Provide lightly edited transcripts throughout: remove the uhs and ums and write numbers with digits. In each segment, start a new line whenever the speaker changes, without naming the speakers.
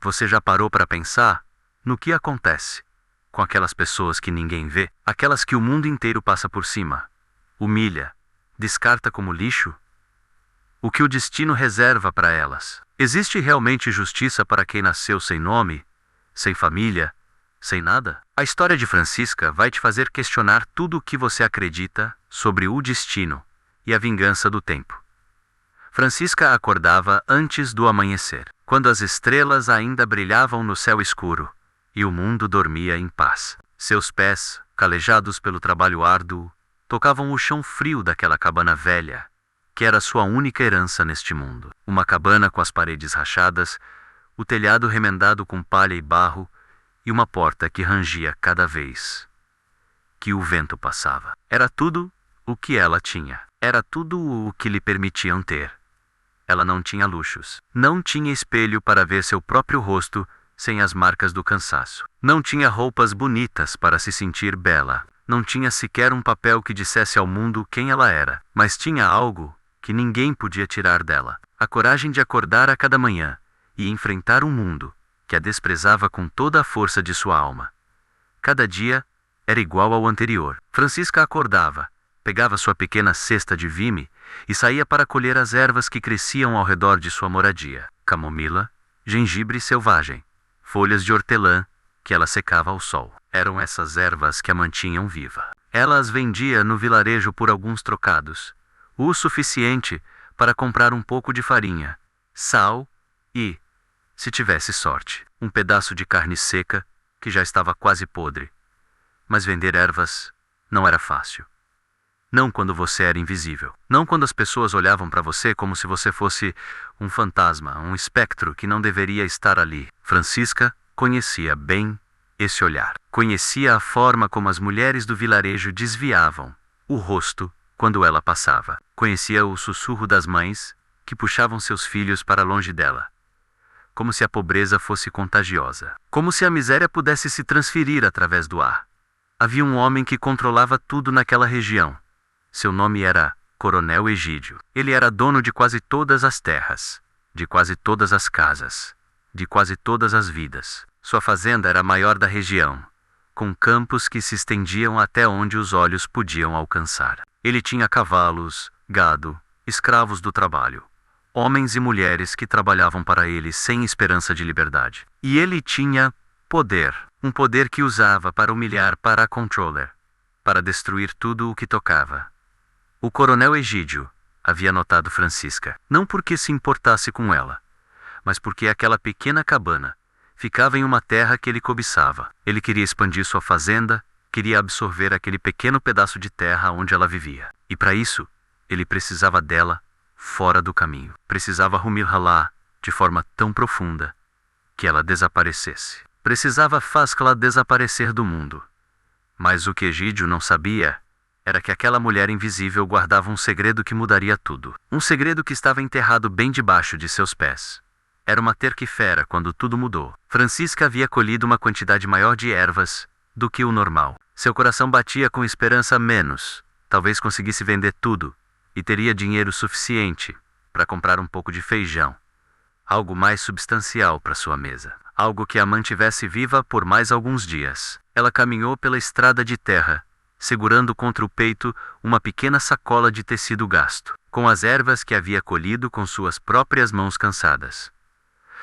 Você já parou para pensar no que acontece com aquelas pessoas que ninguém vê, aquelas que o mundo inteiro passa por cima, humilha, descarta como lixo? O que o destino reserva para elas? Existe realmente justiça para quem nasceu sem nome, sem família, sem nada? A história de Francisca vai te fazer questionar tudo o que você acredita sobre o destino e a vingança do tempo. Francisca acordava antes do amanhecer, quando as estrelas ainda brilhavam no céu escuro e o mundo dormia em paz. Seus pés, calejados pelo trabalho árduo, tocavam o chão frio daquela cabana velha, que era sua única herança neste mundo. Uma cabana com as paredes rachadas, o telhado remendado com palha e barro e uma porta que rangia cada vez que o vento passava. Era tudo o que ela tinha. Era tudo o que lhe permitiam ter. Ela não tinha luxos. Não tinha espelho para ver seu próprio rosto sem as marcas do cansaço. Não tinha roupas bonitas para se sentir bela. Não tinha sequer um papel que dissesse ao mundo quem ela era. Mas tinha algo que ninguém podia tirar dela: a coragem de acordar a cada manhã e enfrentar um mundo que a desprezava com toda a força de sua alma. Cada dia era igual ao anterior. Francisca acordava, pegava sua pequena cesta de vime e saía para colher as ervas que cresciam ao redor de sua moradia: camomila, gengibre selvagem, folhas de hortelã que ela secava ao sol. Eram essas ervas que a mantinham viva. Ela as vendia no vilarejo por alguns trocados, o suficiente para comprar um pouco de farinha, sal e, se tivesse sorte, um pedaço de carne seca que já estava quase podre. Mas vender ervas não era fácil. Não quando você era invisível. Não quando as pessoas olhavam para você como se você fosse um fantasma, um espectro que não deveria estar ali. Francisca conhecia bem esse olhar. Conhecia a forma como as mulheres do vilarejo desviavam o rosto quando ela passava. Conhecia o sussurro das mães que puxavam seus filhos para longe dela. Como se a pobreza fosse contagiosa. Como se a miséria pudesse se transferir através do ar. Havia um homem que controlava tudo naquela região. Seu nome era Coronel Egídio. Ele era dono de quase todas as terras, de quase todas as casas, de quase todas as vidas. Sua fazenda era a maior da região, com campos que se estendiam até onde os olhos podiam alcançar. Ele tinha cavalos, gado, escravos do trabalho, homens e mulheres que trabalhavam para ele sem esperança de liberdade. E ele tinha poder, um poder que usava para humilhar para a controller, para destruir tudo o que tocava. O Coronel Egídio havia notado Francisca, não porque se importasse com ela, mas porque aquela pequena cabana ficava em uma terra que ele cobiçava. Ele queria expandir sua fazenda, queria absorver aquele pequeno pedaço de terra onde ela vivia. E para isso, ele precisava dela fora do caminho. Precisava rumir-la lá de forma tão profunda que ela desaparecesse. Precisava fazê-la desaparecer do mundo. Mas o que Egídio não sabia era que aquela mulher invisível guardava um segredo que mudaria tudo. Um segredo que estava enterrado bem debaixo de seus pés. Era uma terquifera quando tudo mudou. Francisca havia colhido uma quantidade maior de ervas do que o normal. Seu coração batia com esperança a menos. Talvez conseguisse vender tudo e teria dinheiro suficiente para comprar um pouco de feijão. Algo mais substancial para sua mesa. Algo que a mantivesse viva por mais alguns dias. Ela caminhou pela estrada de terra, segurando contra o peito uma pequena sacola de tecido gasto, com as ervas que havia colhido com suas próprias mãos cansadas.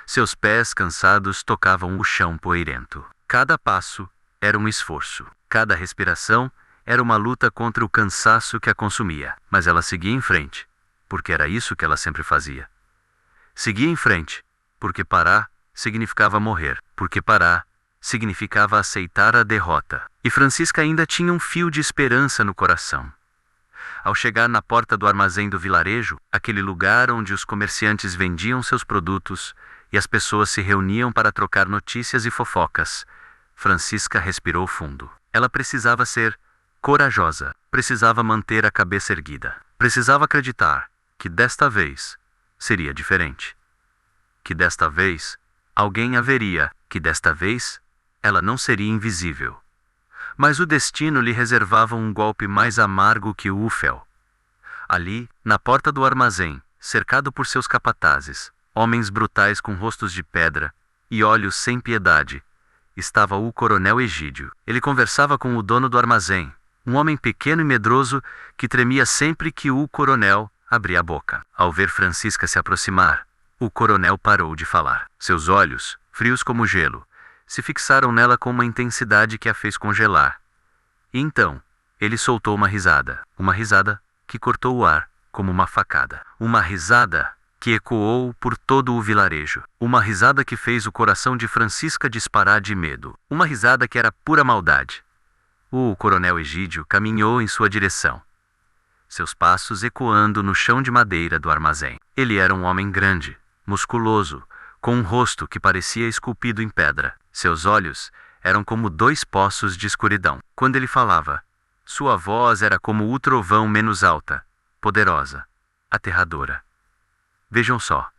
Seus pés cansados tocavam o chão poeirento. Cada passo era um esforço. Cada respiração era uma luta contra o cansaço que a consumia. Mas ela seguia em frente, porque era isso que ela sempre fazia. Seguia em frente, porque parar significava morrer, porque parar significava aceitar a derrota. E Francisca ainda tinha um fio de esperança no coração. Ao chegar na porta do armazém do vilarejo, aquele lugar onde os comerciantes vendiam seus produtos e as pessoas se reuniam para trocar notícias e fofocas, Francisca respirou fundo. Ela precisava ser corajosa, precisava manter a cabeça erguida, precisava acreditar que desta vez seria diferente. Que desta vez alguém haveria, que desta vez ela não seria invisível. Mas o destino lhe reservava um golpe mais amargo que o Ufel. Ali, na porta do armazém, cercado por seus capatazes, homens brutais com rostos de pedra e olhos sem piedade, estava o coronel Egídio. Ele conversava com o dono do armazém, um homem pequeno e medroso que tremia sempre que o coronel abria a boca. Ao ver Francisca se aproximar, o coronel parou de falar. Seus olhos, frios como gelo, se fixaram nela com uma intensidade que a fez congelar. E então, ele soltou uma risada que cortou o ar como uma facada. Uma risada que ecoou por todo o vilarejo. Uma risada que fez o coração de Francisca disparar de medo. Uma risada que era pura maldade. O coronel Egídio caminhou em sua direção, seus passos ecoando no chão de madeira do armazém. Ele era um homem grande, musculoso, com um rosto que parecia esculpido em pedra. Seus olhos eram como dois poços de escuridão. Quando ele falava, sua voz era como o trovão menos alta, poderosa, aterradora. Vejam só.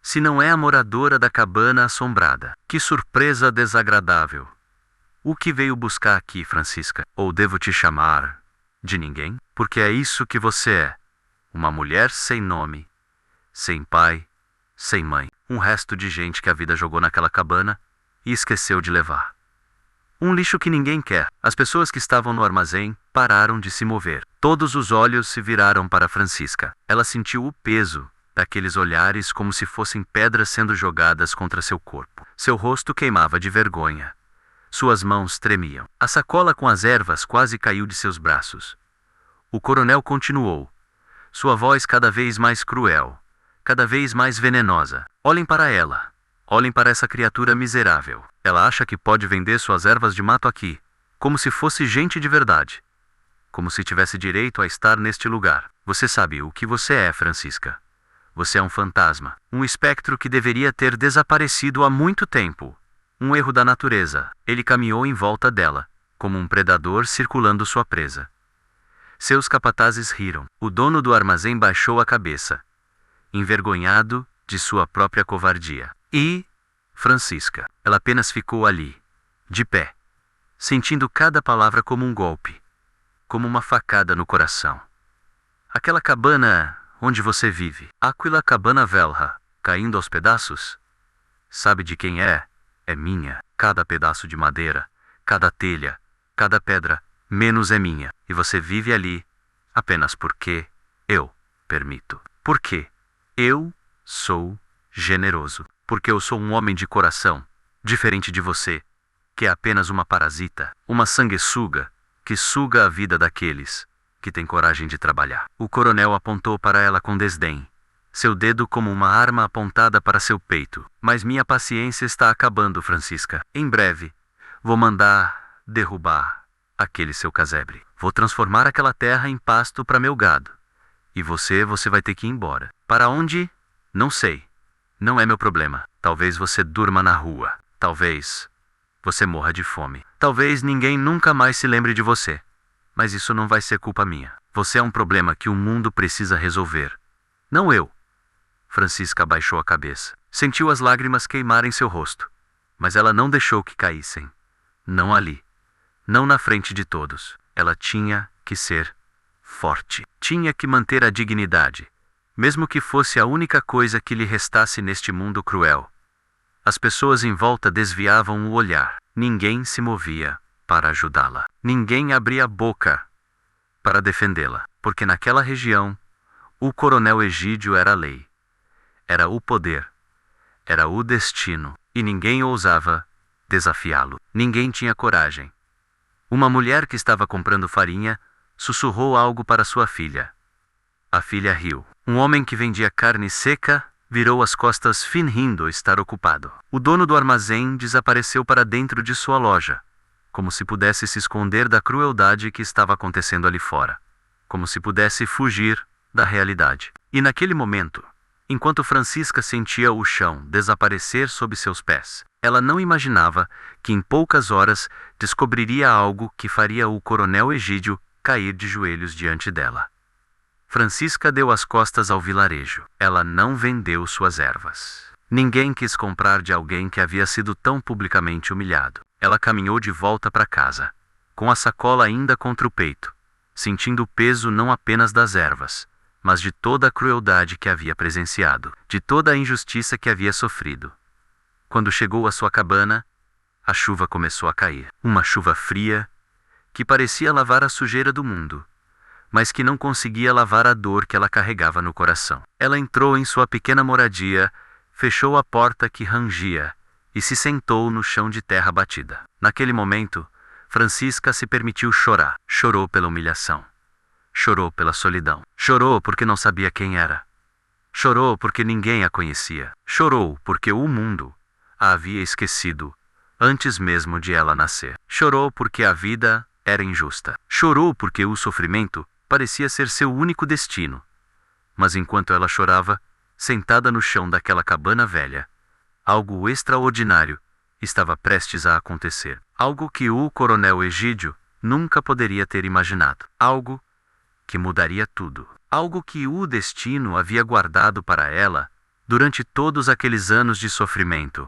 Se não é a moradora da cabana assombrada, que surpresa desagradável. O que veio buscar aqui, Francisca? Ou devo te chamar de ninguém? Porque é isso que você é. Uma mulher sem nome, sem pai, sem mãe. Um resto de gente que a vida jogou naquela cabana e esqueceu de levar. Um lixo que ninguém quer. As pessoas que estavam no armazém pararam de se mover. Todos os olhos se viraram para Francisca. Ela sentiu o peso daqueles olhares como se fossem pedras sendo jogadas contra seu corpo. Seu rosto queimava de vergonha. Suas mãos tremiam. A sacola com as ervas quase caiu de seus braços. O coronel continuou, sua voz cada vez mais cruel, cada vez mais venenosa. Olhem para ela. Olhem para essa criatura miserável. Ela acha que pode vender suas ervas de mato aqui, como se fosse gente de verdade. Como se tivesse direito a estar neste lugar. Você sabe o que você é, Francisca. Você é um fantasma, um espectro que deveria ter desaparecido há muito tempo. Um erro da natureza. Ele caminhou em volta dela, como um predador circulando sua presa. Seus capatazes riram. O dono do armazém baixou a cabeça, envergonhado de sua própria covardia. E Francisca, ela apenas ficou ali, de pé, sentindo cada palavra como um golpe, como uma facada no coração. Aquela cabana onde você vive, aquela cabana velha, caindo aos pedaços, sabe de quem é? É minha. Cada pedaço de madeira, cada telha, cada pedra, menos é minha. E você vive ali apenas porque eu permito. Porque eu sou generoso. Porque eu sou um homem de coração, diferente de você, que é apenas uma parasita, uma sanguessuga, que suga a vida daqueles que têm coragem de trabalhar. O coronel apontou para ela com desdém, seu dedo como uma arma apontada para seu peito. Mas minha paciência está acabando, Francisca. Em breve, vou mandar derrubar aquele seu casebre. Vou transformar aquela terra em pasto para meu gado. E você vai ter que ir embora. Para onde? Não sei. Não é meu problema. Talvez você durma na rua. Talvez você morra de fome. Talvez ninguém nunca mais se lembre de você. Mas isso não vai ser culpa minha. Você é um problema que o mundo precisa resolver. Não eu. Francisca abaixou a cabeça. Sentiu as lágrimas queimarem seu rosto. Mas ela não deixou que caíssem. Não ali. Não na frente de todos. Ela tinha que ser forte. Tinha que manter a dignidade. Mesmo que fosse a única coisa que lhe restasse neste mundo cruel. As pessoas em volta desviavam o olhar. Ninguém se movia para ajudá-la. Ninguém abria a boca para defendê-la. Porque naquela região, o coronel Egídio era a lei. Era o poder. Era o destino. E ninguém ousava desafiá-lo. Ninguém tinha coragem. Uma mulher que estava comprando farinha sussurrou algo para sua filha. A filha riu. Um homem que vendia carne seca virou as costas fingindo estar ocupado. O dono do armazém desapareceu para dentro de sua loja, como se pudesse se esconder da crueldade que estava acontecendo ali fora, como se pudesse fugir da realidade. E naquele momento, enquanto Francisca sentia o chão desaparecer sob seus pés, ela não imaginava que em poucas horas descobriria algo que faria o coronel Egídio cair de joelhos diante dela. Francisca deu as costas ao vilarejo. Ela não vendeu suas ervas. Ninguém quis comprar de alguém que havia sido tão publicamente humilhado. Ela caminhou de volta para casa, com a sacola ainda contra o peito, sentindo o peso não apenas das ervas, mas de toda a crueldade que havia presenciado, de toda a injustiça que havia sofrido. Quando chegou à sua cabana, a chuva começou a cair. Uma chuva fria, que parecia lavar a sujeira do mundo, mas que não conseguia lavar a dor que ela carregava no coração. Ela entrou em sua pequena moradia, fechou a porta que rangia e se sentou no chão de terra batida. Naquele momento, Francisca se permitiu chorar. Chorou pela humilhação. Chorou pela solidão. Chorou porque não sabia quem era. Chorou porque ninguém a conhecia. Chorou porque o mundo a havia esquecido antes mesmo de ela nascer. Chorou porque a vida era injusta. Chorou porque o sofrimento parecia ser seu único destino. Mas enquanto ela chorava, sentada no chão daquela cabana velha, algo extraordinário estava prestes a acontecer. Algo que o coronel Egídio nunca poderia ter imaginado. Algo que mudaria tudo. Algo que o destino havia guardado para ela durante todos aqueles anos de sofrimento.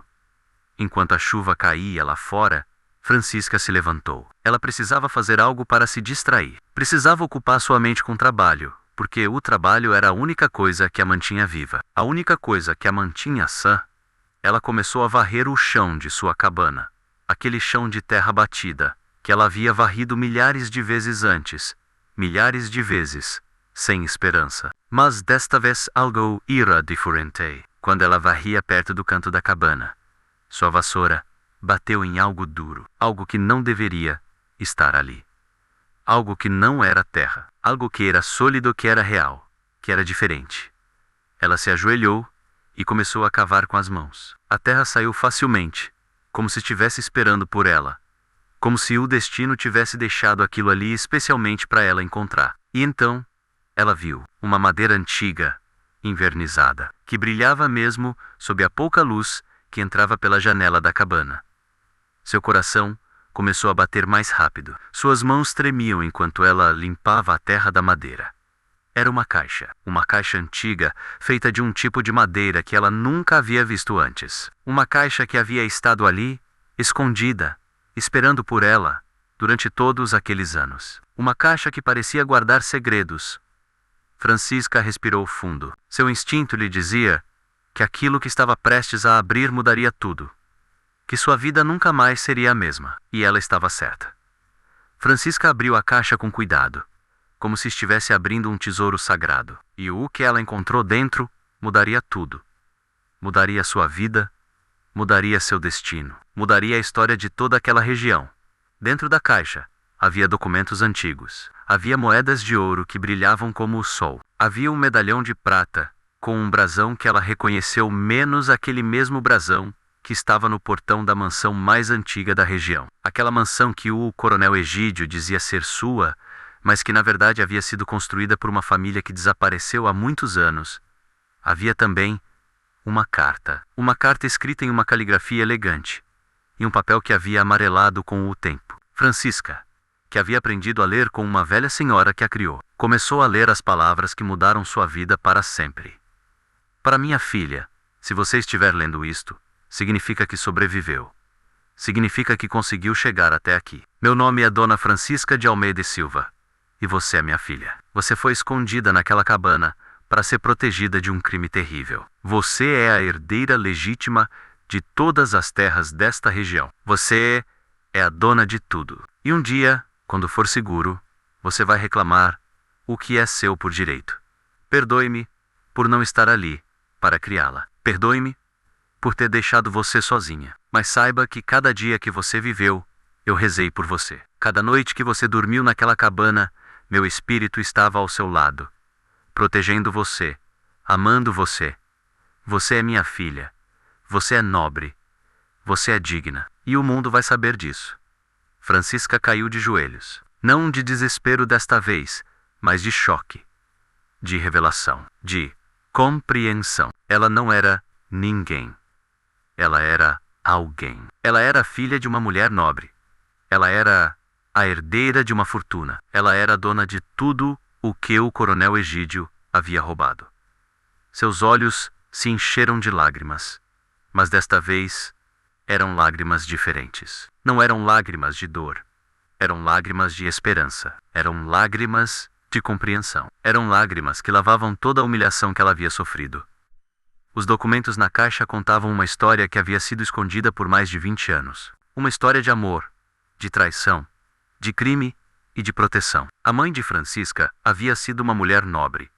Enquanto a chuva caía lá fora, Francisca se levantou. Ela precisava fazer algo para se distrair. Precisava ocupar sua mente com trabalho, porque o trabalho era a única coisa que a mantinha viva. A única coisa que a mantinha sã. Ela começou a varrer o chão de sua cabana. Aquele chão de terra batida, que ela havia varrido milhares de vezes antes. Milhares de vezes, sem esperança. Mas desta vez algo era diferente. Quando ela varria perto do canto da cabana, sua vassoura bateu em algo duro, algo que não deveria estar ali. Algo que não era terra, algo que era sólido, que era real, que era diferente. Ela se ajoelhou e começou a cavar com as mãos. A terra saiu facilmente, como se estivesse esperando por ela, como se o destino tivesse deixado aquilo ali especialmente para ela encontrar. E então, ela viu uma madeira antiga, envernizada, que brilhava mesmo sob a pouca luz que entrava pela janela da cabana. Seu coração começou a bater mais rápido. Suas mãos tremiam enquanto ela limpava a terra da madeira. Era uma caixa antiga, feita de um tipo de madeira que ela nunca havia visto antes. Uma caixa que havia estado ali, escondida, esperando por ela, durante todos aqueles anos. Uma caixa que parecia guardar segredos. Francisca respirou fundo. Seu instinto lhe dizia que aquilo que estava prestes a abrir mudaria tudo. Que sua vida nunca mais seria a mesma. E ela estava certa. Francisca abriu a caixa com cuidado, como se estivesse abrindo um tesouro sagrado. E o que ela encontrou dentro mudaria tudo. Mudaria sua vida, mudaria seu destino, mudaria a história de toda aquela região. Dentro da caixa, havia documentos antigos. Havia moedas de ouro que brilhavam como o sol. Havia um medalhão de prata, com um brasão que ela reconheceu, menos aquele mesmo brasão que estava no portão da mansão mais antiga da região. Aquela mansão que o coronel Egídio dizia ser sua, mas que na verdade havia sido construída por uma família que desapareceu há muitos anos. Havia também uma carta escrita em uma caligrafia elegante, em um papel que havia amarelado com o tempo. Francisca, que havia aprendido a ler com uma velha senhora que a criou, começou a ler as palavras que mudaram sua vida para sempre. Para minha filha, se você estiver lendo isto, significa que sobreviveu. Significa que conseguiu chegar até aqui. Meu nome é Dona Francisca de Almeida e Silva. E você é minha filha. Você foi escondida naquela cabana para ser protegida de um crime terrível. Você é a herdeira legítima de todas as terras desta região. Você é a dona de tudo. E um dia, quando for seguro, você vai reclamar o que é seu por direito. Perdoe-me por não estar ali para criá-la. Perdoe-me por ter deixado você sozinha. Mas saiba que cada dia que você viveu, eu rezei por você. Cada noite que você dormiu naquela cabana, meu espírito estava ao seu lado, protegendo você, amando você. Você é minha filha. Você é nobre. Você é digna. E o mundo vai saber disso. Francisca caiu de joelhos. Não de desespero desta vez, mas de choque, de revelação, de compreensão. Ela não era ninguém. Ela era alguém. Ela era filha de uma mulher nobre. Ela era a herdeira de uma fortuna. Ela era dona de tudo o que o coronel Egídio havia roubado. Seus olhos se encheram de lágrimas, mas desta vez eram lágrimas diferentes. Não eram lágrimas de dor. Eram lágrimas de esperança. Eram lágrimas de compreensão. Eram lágrimas que lavavam toda a humilhação que ela havia sofrido. Os documentos na caixa contavam uma história que havia sido escondida por mais de 20 anos. Uma história de amor, de traição, de crime e de proteção. A mãe de Francisca havia sido uma mulher nobre,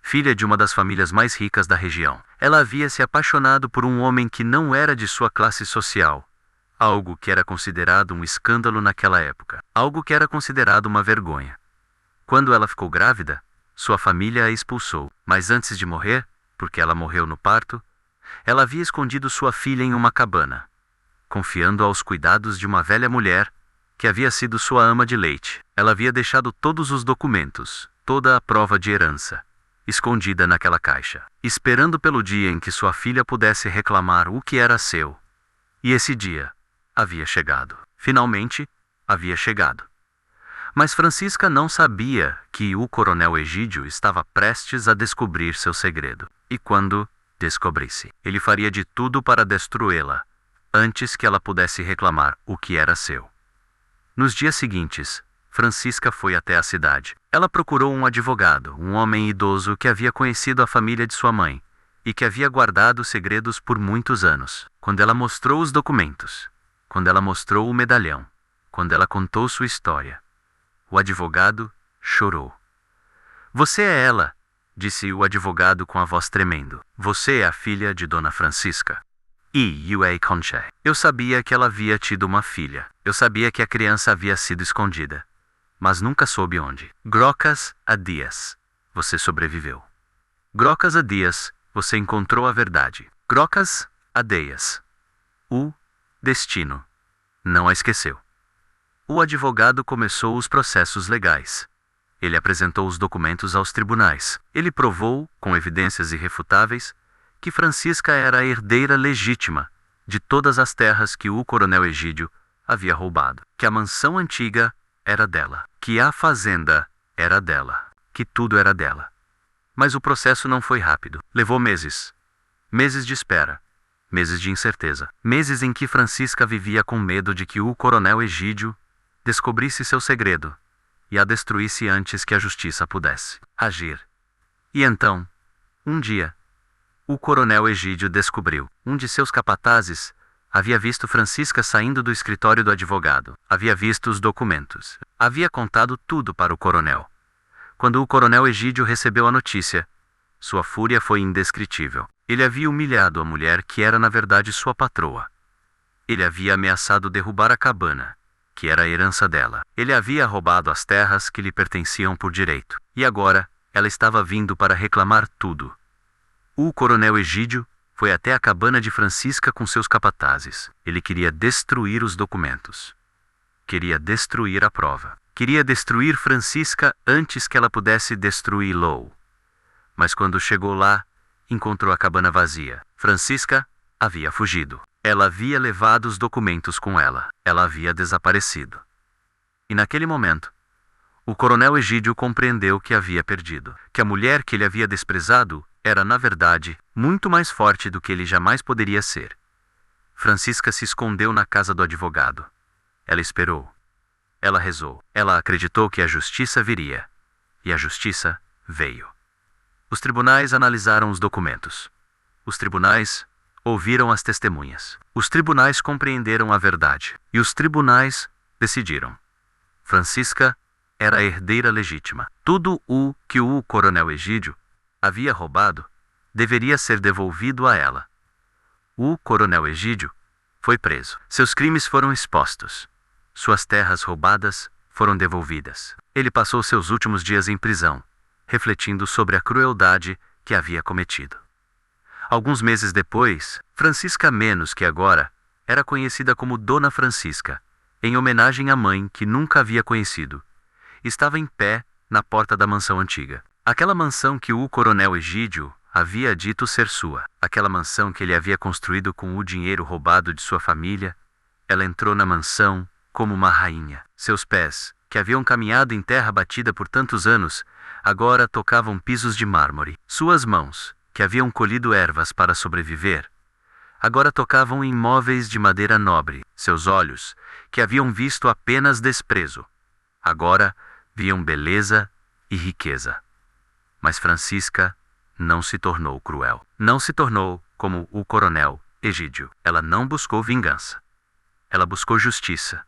filha de uma das famílias mais ricas da região. Ela havia se apaixonado por um homem que não era de sua classe social, algo que era considerado um escândalo naquela época, algo que era considerado uma vergonha. Quando ela ficou grávida, sua família a expulsou, mas antes de morrer, porque ela morreu no parto, ela havia escondido sua filha em uma cabana, confiando aos cuidados de uma velha mulher que havia sido sua ama de leite. Ela havia deixado todos os documentos, toda a prova de herança, escondida naquela caixa, esperando pelo dia em que sua filha pudesse reclamar o que era seu. E esse dia havia chegado. Finalmente, havia chegado. Mas Francisca não sabia que o coronel Egídio estava prestes a descobrir seu segredo. E quando descobrisse, ele faria de tudo para destruí-la, antes que ela pudesse reclamar o que era seu. Nos dias seguintes, Francisca foi até a cidade. Ela procurou um advogado, um homem idoso que havia conhecido a família de sua mãe e que havia guardado segredos por muitos anos. Quando ela mostrou os documentos, quando ela mostrou o medalhão, quando ela contou sua história, o advogado chorou. "Você é ela", disse o advogado com a voz tremendo. "Você é a filha de Dona Francisca. E Conche. Eu sabia que ela havia tido uma filha. Eu sabia que a criança havia sido escondida, mas nunca soube onde. Grocas a dias, você sobreviveu. Grocas a dias, você encontrou a verdade. Grocas a dias, o destino não a esqueceu." O advogado começou os processos legais. Ele apresentou os documentos aos tribunais. Ele provou, com evidências irrefutáveis, que Francisca era a herdeira legítima de todas as terras que o coronel Egídio havia roubado, que a mansão antiga era dela, que a fazenda era dela, que tudo era dela. Mas o processo não foi rápido. Levou meses. Meses de espera. Meses de incerteza. Meses em que Francisca vivia com medo de que o coronel Egídio descobrisse seu segredo e a destruísse antes que a justiça pudesse agir. E então, um dia, o coronel Egídio descobriu. Um de seus capatazes havia visto Francisca saindo do escritório do advogado. Havia visto os documentos. Havia contado tudo para o coronel. Quando o coronel Egídio recebeu a notícia, sua fúria foi indescritível. Ele havia humilhado a mulher que era na verdade sua patroa. Ele havia ameaçado derrubar a cabana, que era a herança dela. Ele havia roubado as terras que lhe pertenciam por direito. E agora, ela estava vindo para reclamar tudo. O coronel Egídio foi até a cabana de Francisca com seus capatazes. Ele queria destruir os documentos. Queria destruir a prova. Queria destruir Francisca antes que ela pudesse destruí-lo. Mas quando chegou lá, encontrou a cabana vazia. Francisca havia fugido. Ela havia levado os documentos com ela. Ela havia desaparecido. E naquele momento, o coronel Egídio compreendeu que havia perdido. Que a mulher que ele havia desprezado era, na verdade, muito mais forte do que ele jamais poderia ser. Francisca se escondeu na casa do advogado. Ela esperou. Ela rezou. Ela acreditou que a justiça viria. E a justiça veio. Os tribunais analisaram os documentos. Os tribunais ouviram as testemunhas. Os tribunais compreenderam a verdade. E os tribunais decidiram. Francisca era a herdeira legítima. Tudo o que o coronel Egídio havia roubado deveria ser devolvido a ela. O coronel Egídio foi preso. Seus crimes foram expostos. Suas terras roubadas foram devolvidas. Ele passou seus últimos dias em prisão, refletindo sobre a crueldade que havia cometido. Alguns meses depois, Francisca menos que agora era conhecida como Dona Francisca, em homenagem à mãe que nunca havia conhecido. Estava em pé na porta da mansão antiga. Aquela mansão que o coronel Egídio havia dito ser sua. Aquela mansão que ele havia construído com o dinheiro roubado de sua família. Ela entrou na mansão como uma rainha. Seus pés, que haviam caminhado em terra batida por tantos anos, agora tocavam pisos de mármore. Suas mãos, que haviam colhido ervas para sobreviver, agora tocavam em móveis de madeira nobre. Seus olhos, que haviam visto apenas desprezo, agora viam beleza e riqueza. Mas Francisca não se tornou cruel. Não se tornou como o coronel Egídio. Ela não buscou vingança. Ela buscou justiça.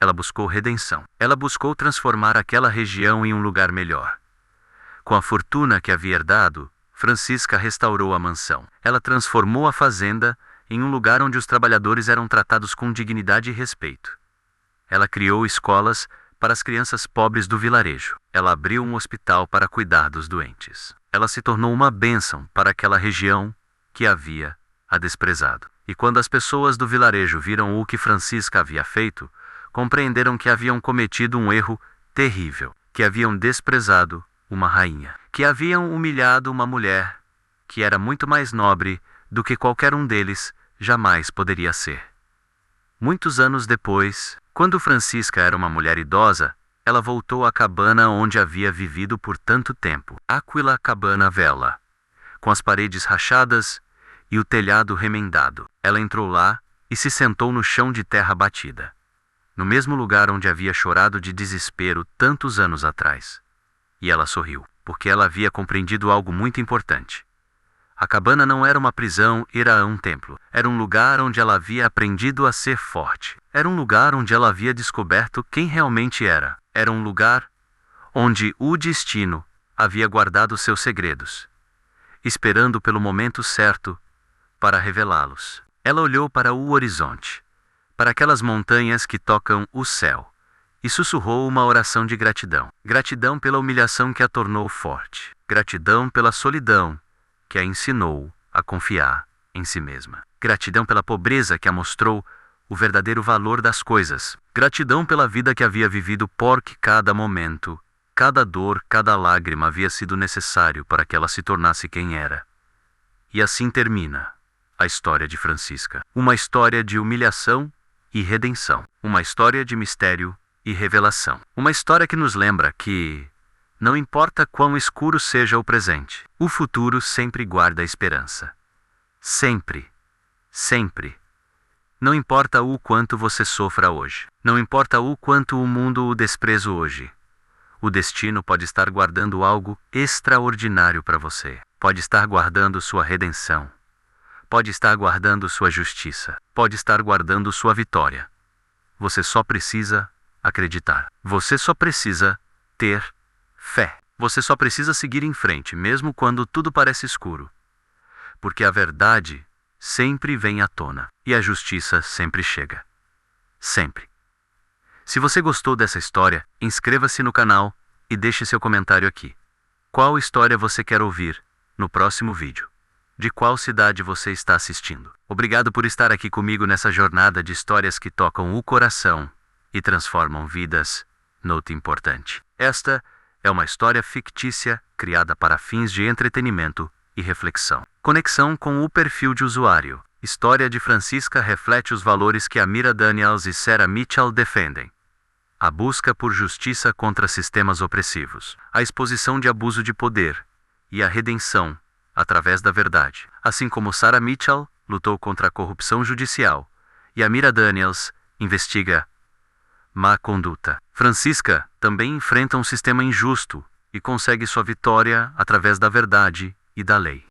Ela buscou redenção. Ela buscou transformar aquela região em um lugar melhor. Com a fortuna que havia herdado, Francisca restaurou a mansão. Ela transformou a fazenda em um lugar onde os trabalhadores eram tratados com dignidade e respeito. Ela criou escolas para as crianças pobres do vilarejo. Ela abriu um hospital para cuidar dos doentes. Ela se tornou uma bênção para aquela região que havia a desprezado. E quando as pessoas do vilarejo viram o que Francisca havia feito, compreenderam que haviam cometido um erro terrível, que haviam desprezado uma rainha, que haviam humilhado uma mulher que era muito mais nobre do que qualquer um deles jamais poderia ser. Muitos anos depois, quando Francisca era uma mulher idosa, ela voltou à cabana onde havia vivido por tanto tempo, Aquila Cabana Vela, com as paredes rachadas e o telhado remendado. Ela entrou lá e se sentou no chão de terra batida, no mesmo lugar onde havia chorado de desespero tantos anos atrás. E ela sorriu, porque ela havia compreendido algo muito importante. A cabana não era uma prisão, era um templo. Era um lugar onde ela havia aprendido a ser forte. Era um lugar onde ela havia descoberto quem realmente era. Era um lugar onde o destino havia guardado seus segredos, esperando pelo momento certo para revelá-los. Ela olhou para o horizonte, para aquelas montanhas que tocam o céu, e sussurrou uma oração de gratidão. Gratidão pela humilhação que a tornou forte. Gratidão pela solidão que a ensinou a confiar em si mesma. Gratidão pela pobreza que a mostrou o verdadeiro valor das coisas. Gratidão pela vida que havia vivido, porque cada momento, cada dor, cada lágrima havia sido necessário para que ela se tornasse quem era. E assim termina a história de Francisca. Uma história de humilhação e redenção. Uma história de mistério e revelação. Uma história que nos lembra que, não importa quão escuro seja o presente, o futuro sempre guarda a esperança. Sempre, sempre. Não importa o quanto você sofra hoje. Não importa o quanto o mundo o despreza hoje. O destino pode estar guardando algo extraordinário para você. Pode estar guardando sua redenção. Pode estar guardando sua justiça. Pode estar guardando sua vitória. Você só precisa acreditar. Você só precisa ter fé. Você só precisa seguir em frente, mesmo quando tudo parece escuro. Porque a verdade sempre vem à tona. E a justiça sempre chega. Sempre. Se você gostou dessa história, inscreva-se no canal e deixe seu comentário aqui. Qual história você quer ouvir no próximo vídeo? De qual cidade você está assistindo? Obrigado por estar aqui comigo nessa jornada de histórias que tocam o coração e transformam vidas. Note importante. Esta é uma história fictícia criada para fins de entretenimento e reflexão. Conexão com o perfil de usuário. História de Francisca reflete os valores que Amira Daniels e Sarah Mitchell defendem. A busca por justiça contra sistemas opressivos. A exposição de abuso de poder. E a redenção, através da verdade. Assim como Sarah Mitchell lutou contra a corrupção judicial, e Amira Daniels investiga má conduta. Francisca também enfrenta um sistema injusto e consegue sua vitória através da verdade e da lei.